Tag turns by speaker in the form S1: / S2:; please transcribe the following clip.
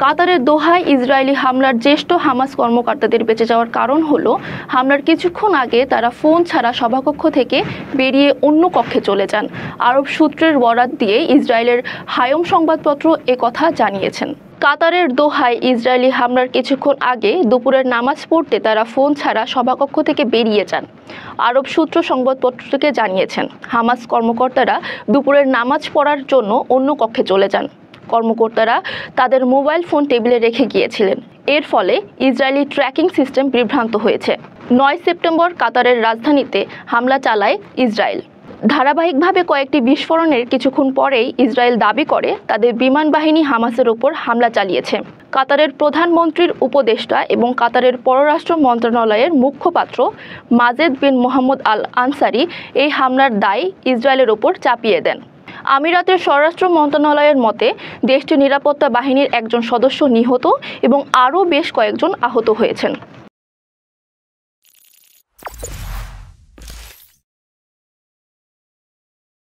S1: কাতারের দোহায় ইসরায়েলি হামলার জ্যেষ্ঠ হামাস কর্মকর্তাদের বেঁচে যাওয়ার কারণ হলো হামলার কিছুক্ষণ আগে তারা ফোন ছাড়া সভাকক্ষ থেকে বেরিয়ে অন্য কক্ষে চলে যান। আরব সূত্রের বরাত দিয়ে ইসরায়েলের হায়ম সংবাদপত্র একথা জানিয়েছেন। কাতারের দোহায় ইসরায়েলি হামলার কিছুক্ষণ আগে দুপুরের নামাজ পড়তে তারা ফোন ছাড়া সভাকক্ষ থেকে বেরিয়ে যান। আরব সূত্র সংবাদপত্রটিকে জানিয়েছেন, হামাস কর্মকর্তারা দুপুরের নামাজ পড়ার জন্য অন্য কক্ষে চলে যান। কর্মকর্তারা তাদের মোবাইল ফোন টেবিলে রেখে গিয়েছিলেন। এর ফলে ইসরায়েলি ট্র্যাকিং সিস্টেম বিভ্রান্ত হয়েছে। 9 সেপ্টেম্বর কাতারের রাজধানীতে হামলা চালায় ইসরায়েল। ধারাবাহিকভাবে কয়েকটি বিস্ফোরণের কিছুক্ষণ পরেই ইসরায়েল দাবি করে তাদের বিমান বাহিনী হামাসের ওপর হামলা চালিয়েছে। কাতারের প্রধানমন্ত্রীর উপদেষ্টা এবং কাতারের পররাষ্ট্র মন্ত্রণালয়ের মুখপাত্র মাজেদ বিন মোহাম্মদ আল আনসারি এই হামলার দায় ইসরায়েলের ওপর চাপিয়ে দেন। আমিরাতের স্বরাষ্ট্র মন্ত্রণালয়ের মতে দেশটির নিরাপত্তা বাহিনীর একজন সদস্য নিহত এবং আরও বেশ কয়েকজন আহত হয়েছেন।